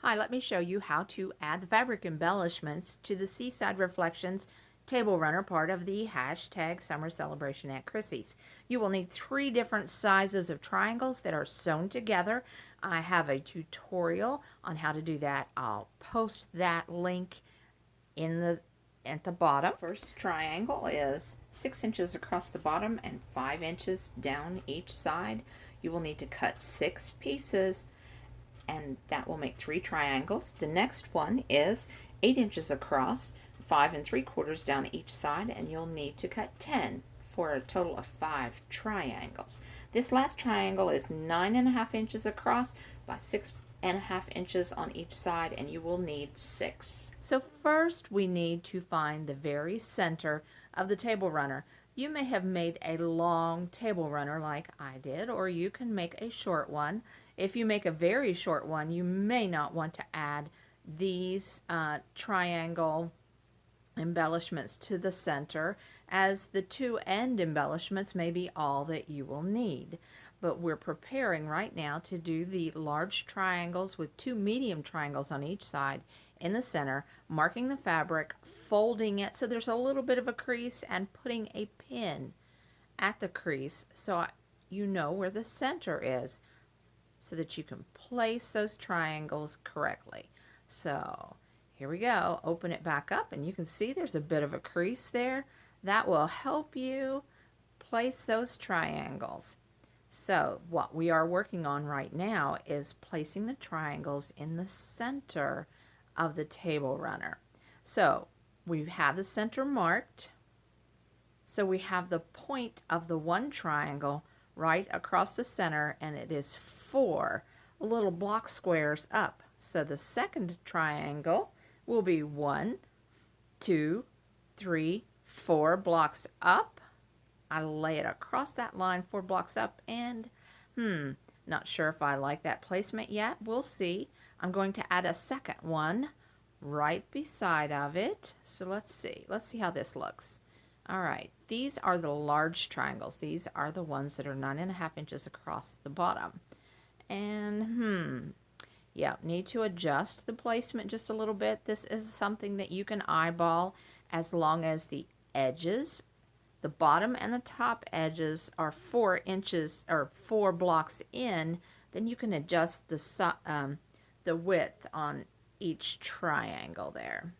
Hi, let me show you how to add the fabric embellishments to the Seaside Reflections table runner, part of the hashtag Summer Celebration at Chrissy's. You will need 3 different sizes of triangles that are sewn together. I have a tutorial on how to do that. I'll post that link at the bottom. First triangle is 6 inches across the bottom and 5 inches down each side. You will need to cut 6 pieces, and that will make 3 triangles. The next one is 8 inches across, 5 3/4 down each side, and you'll need to cut 10 for a total of 5 triangles. This last triangle is 9.5 inches across by 6.5 inches on each side, and you will need 6. So first we need to find the very center of the table runner. You may have made a long table runner like I did, or you can make a short one. If you make a very short one, you may not want to add these triangle embellishments to the center, as the 2 end embellishments may be all that you will need. But we're preparing right now to do the large triangles with 2 medium triangles on each side in the center, marking the fabric, folding it so there's a little bit of a crease, and putting a pin at the crease so you know where the center is, so that you can place those triangles correctly. So here we go. Open it back up, and you can see there's a bit of a crease there. That will help you place those triangles. So what we are working on right now is placing the triangles in the center of the table runner. So we have the center marked. So we have the point of the one triangle right across the center, and it is 4 little block squares up. So the second triangle will be 1, 2, 3, 4 blocks up. I lay it across that line 4 blocks up, and not sure if I like that placement yet. We'll see. I'm going to add a second one right beside of it. So let's see how this looks. All right, these are the large triangles. These are the ones that are 9.5 inches across the bottom. And yeah, need to adjust the placement just a little bit. This is something that you can eyeball, as long as the edges, the bottom and the top edges, are 4 inches or 4 blocks in. Then you can adjust the width on each triangle there.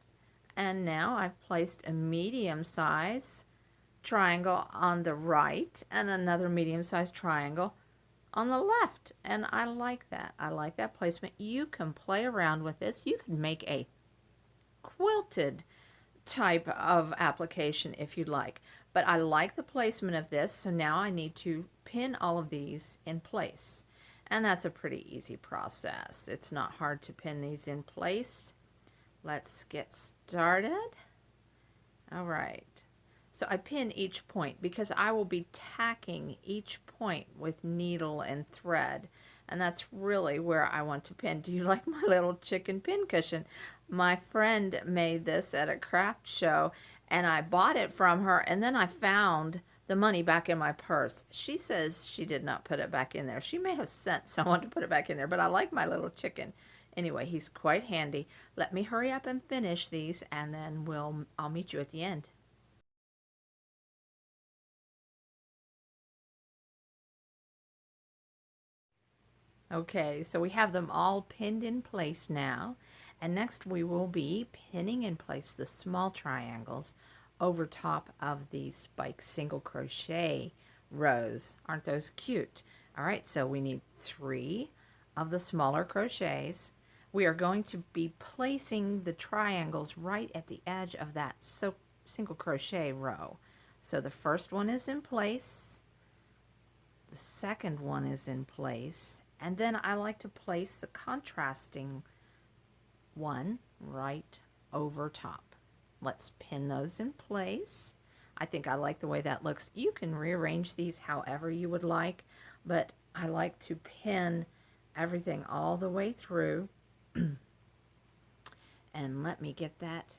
And now I've placed a medium size triangle on the right and another medium sized triangle on the left, and I like that. I like that placement. You can play around with this. You can make a quilted type of application if you'd like, but I like the placement of this. So now I need to pin all of these in place, and that's a pretty easy process. It's not hard to pin these in place. Let's get started. All right. So I pin each point because I will be tacking each point with needle and thread, and that's really where I want to pin. Do you like my little chicken pin cushion? My friend made this at a craft show, and I bought it from her, and then I found the money back in my purse. She says she did not put it back in there. She may have sent someone to put it back in there, but I like my little chicken. Anyway, he's quite handy. Let me hurry up and finish these, and then I'll meet you at the end. Okay, so we have them all pinned in place now, and next we will be pinning in place the small triangles over top of the spike single crochet rows. Aren't those cute? All right, so we need 3 of the smaller crochets. We are going to be placing the triangles right at the edge of that single crochet row. So the first one is in place, the second one is in place, and then I like to place the contrasting one right over top. Let's pin those in place. I think I like the way that looks. You can rearrange these however you would like, but I like to pin everything all the way through. And let me get that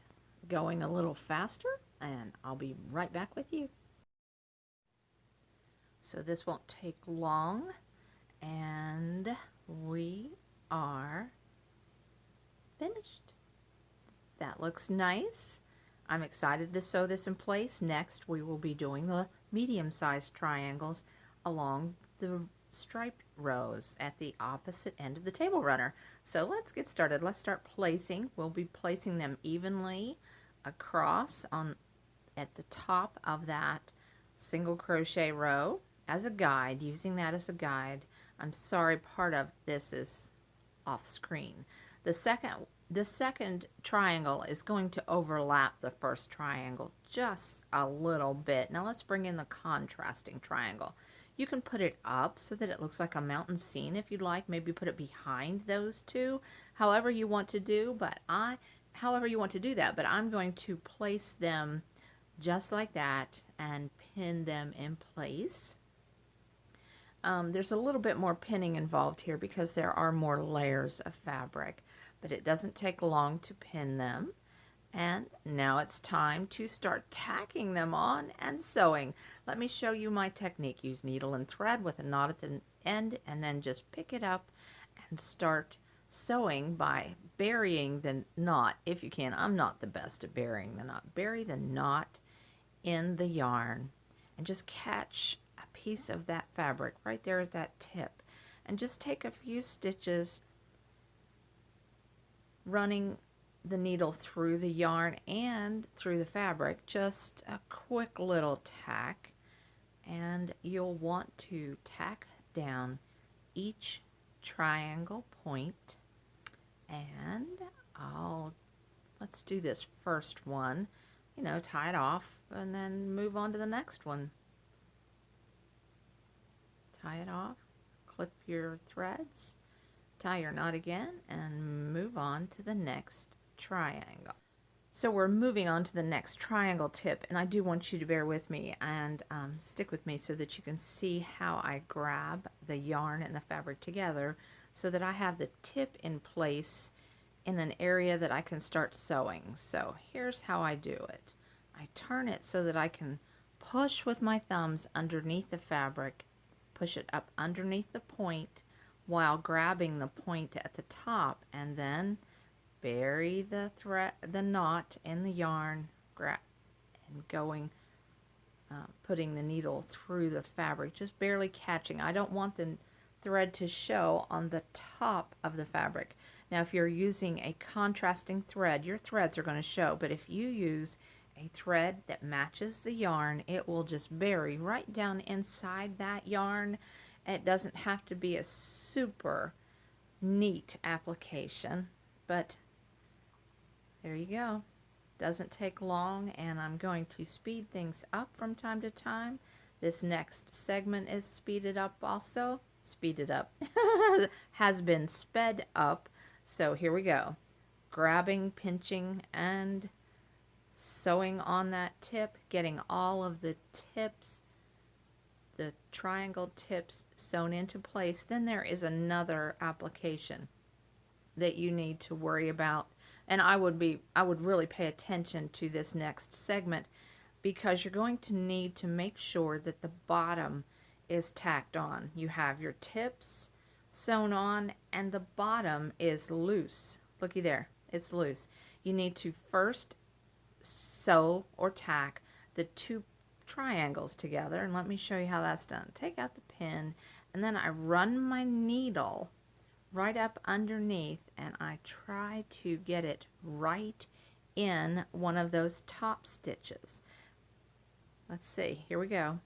going a little faster, and I'll be right back with you. So this won't take long, and we are finished. That looks nice. I'm excited to sew this in place. Next, we will be doing the medium-sized triangles along the striped rows at the opposite end of the table runner. So let's get started. Let's start placing. We'll be placing them evenly across at the top of that single crochet row as a guide, using that as a guide. I'm sorry, part of this is off screen. The second triangle is going to overlap the first triangle just a little bit. Now let's bring in the contrasting triangle. You can put it up so that it looks like a mountain scene if you'd like. Maybe put it behind those two, however you want to do. But I'm going to place them just like that and pin them in place. There's a little bit more pinning involved here because there are more layers of fabric, but it doesn't take long to pin them. And now it's time to start tacking them on and sewing. Let me show you my technique. Use needle and thread with a knot at the end, and then just pick it up and start sewing by burying the knot if you can. I'm not the best at burying the knot. Bury the knot in the yarn and just catch a piece of that fabric right there at that tip, and just take a few stitches running the needle through the yarn and through the fabric. Just a quick little tack, and you'll want to tack down each triangle point. And let's do this first one, tie it off and then move on to the next one. Tie it off, clip your threads, tie your knot again, and move on to the next triangle. So we're moving on to the next triangle tip, and I do want you to bear with me and stick with me so that you can see how I grab the yarn and the fabric together so that I have the tip in place in an area that I can start sewing. So here's how I do it. I turn it so that I can push with my thumbs underneath the fabric, push it up underneath the point while grabbing the point at the top, and then bury the knot in the yarn, and putting the needle through the fabric, just barely catching. I don't want the thread to show on the top of the fabric. Now, if you're using a contrasting thread, your threads are going to show, but if you use a thread that matches the yarn, it will just bury right down inside that yarn. It doesn't have to be a super neat application, but there you go. Doesn't take long, and I'm going to speed things up from time to time. This next segment is speeded up also. Speeded up. Has been sped up. So here we go. Grabbing, pinching, and sewing on that tip, getting all of the tips, the triangle tips sewn into place. Then there is another application that you need to worry about, and I would really pay attention to this next segment, because you're going to need to make sure that the bottom is tacked on. You have your tips sewn on and the bottom is loose. Looky there, it's loose. You need to first sew or tack the two triangles together, and let me show you how that's done. Take out the pin, and then I run my needle right up underneath, and I try to get it right in one of those top stitches. Let's see, here we go.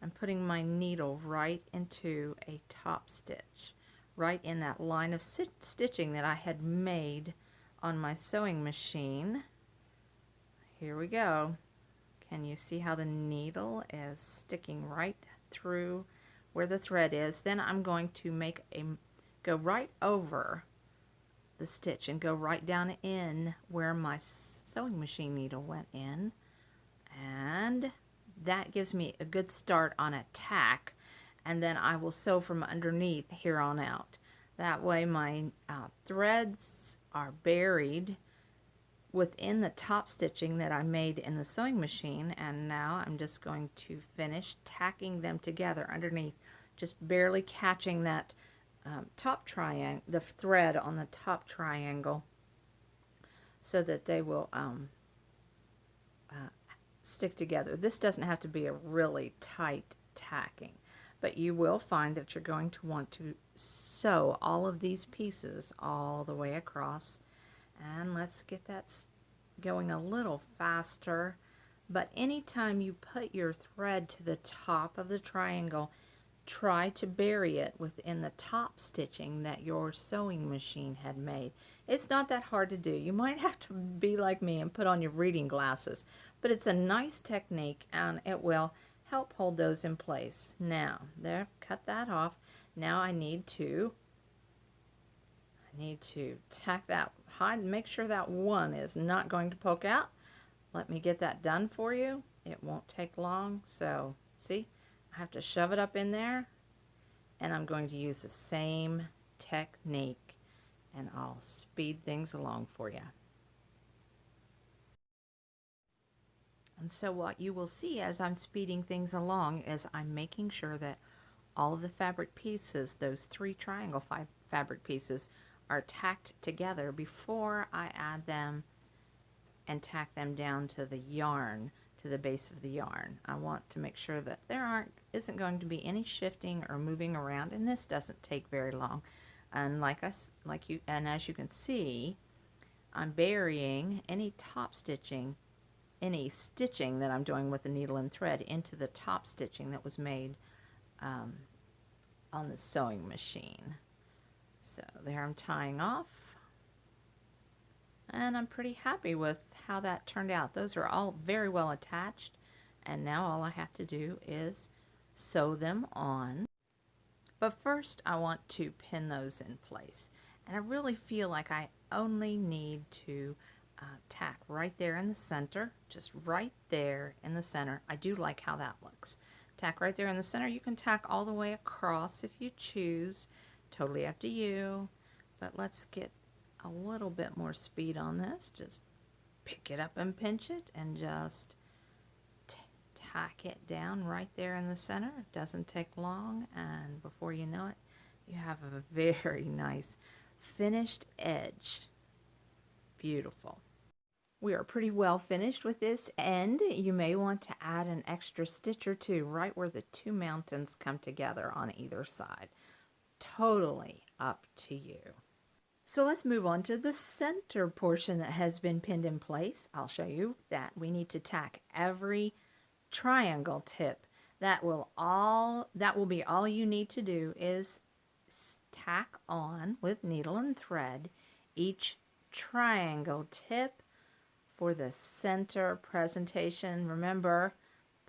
I'm putting my needle right into a top stitch, right in that line of stitching that I had made on my sewing machine. Here we go. Can you see how the needle is sticking right through where the thread is? Then I'm going to go right over the stitch and go right down in where my sewing machine needle went in, and that gives me a good start on a tack, and then I will sew from underneath here on out. That way my threads are buried within the top stitching that I made in the sewing machine, and now I'm just going to finish tacking them together underneath, just barely catching that top triangle, the thread on the top triangle, so that they will stick together. This doesn't have to be a really tight tacking, but you will find that you're going to want to sew all of these pieces all the way across. And let's get that going a little faster. But anytime you put your thread to the top of the triangle, try to bury it within the top stitching that your sewing machine had made. It's not that hard to do. You might have to be like me and put on your reading glasses, but it's a nice technique and it will help hold those in place. Now, there, cut that off. Now I need to tack that, make sure that one is not going to poke out. Let me get that done for you. It won't take long. So, see? I have to shove it up in there, and I'm going to use the same technique, and I'll speed things along for you. And so what you will see as I'm speeding things along is I'm making sure that all of the fabric pieces, those 3 triangle fabric pieces, are tacked together before I add them and tack them down to the yarn, to the base of the yarn. I want to make sure that there isn't going to be any shifting or moving around, and this doesn't take very long. And as you can see, I'm burying any top stitching, any stitching that I'm doing with the needle and thread into the top stitching that was made on the sewing machine. So there I'm tying off. And I'm pretty happy with how that turned out. Those are all very well attached, and now all I have to do is sew them on. But first I want to pin those in place, and I really feel like I only need to tack right there in the center, just right there in the center. I do like how that looks. Tack right there in the center. You can tack all the way across if you choose, totally up to you, but let's get a little bit more speed on this. Just pick it up and pinch it and just tack it down right there in the center. It doesn't take long, and before you know it, you have a very nice finished edge. Beautiful. We are pretty well finished with this end. You may want to add an extra stitch or two right where the 2 mountains come together on either side. Totally up to you. So let's move on to the center portion that has been pinned in place. I'll show you that we need to tack every triangle tip. That will be all you need to do is tack on with needle and thread each triangle tip for the center presentation. Remember,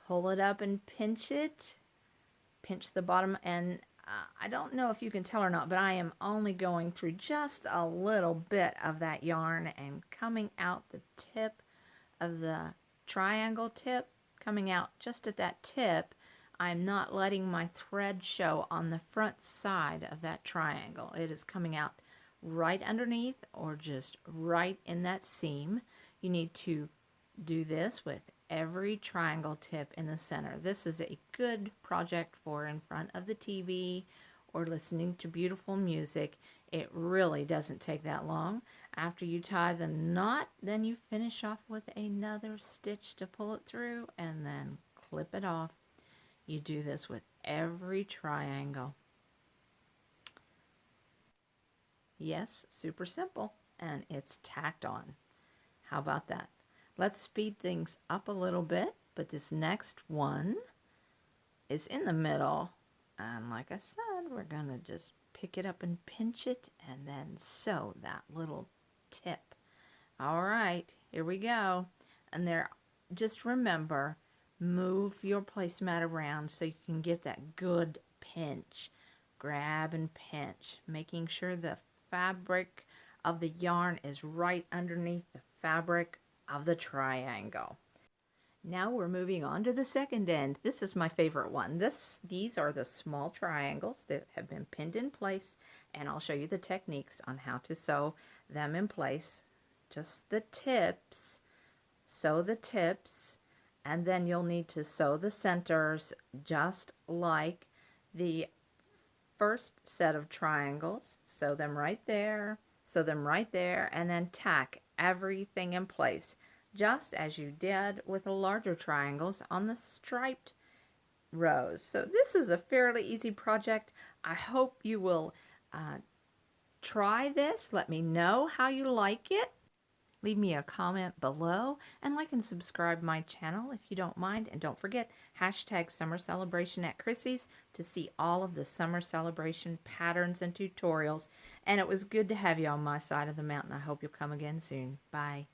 pull it up and pinch it. Pinch the bottom, and I don't know if you can tell or not, but I am only going through just a little bit of that yarn and coming out the tip of the triangle tip, coming out just at that tip. I'm not letting my thread show on the front side of that triangle. It is coming out right underneath or just right in that seam. You need to do this with every triangle tip in the center. This is a good project for in front of the TV or listening to beautiful music. It really doesn't take that long. After you tie the knot, then you finish off with another stitch to pull it through and then clip it off. You do this with every triangle. Yes, super simple, and it's tacked on. How about that? Let's speed things up a little bit, but this next one is in the middle. And like I said, we're going to just pick it up and pinch it and then sew that little tip. All right, here we go. And there, just remember, move your placemat around so you can get that good pinch. Grab and pinch, making sure the fabric of the yarn is right underneath the fabric of the triangle. Now we're moving on to the second end. This is my favorite one. These are the small triangles that have been pinned in place, and I'll show you the techniques on how to sew them in place. Just the tips, sew the tips, and then you'll need to sew the centers just like the first set of triangles. Sew them right there, sew them right there, and then tack everything in place, just as you did with the larger triangles on the striped rows. So this is a fairly easy project. I hope you will try this. Let me know how you like it. Leave me a comment below and like and subscribe my channel if you don't mind. And don't forget, hashtag summer celebration at Chrissy's to see all of the summer celebration patterns and tutorials. And it was good to have you on my side of the mountain. I hope you'll come again soon. Bye.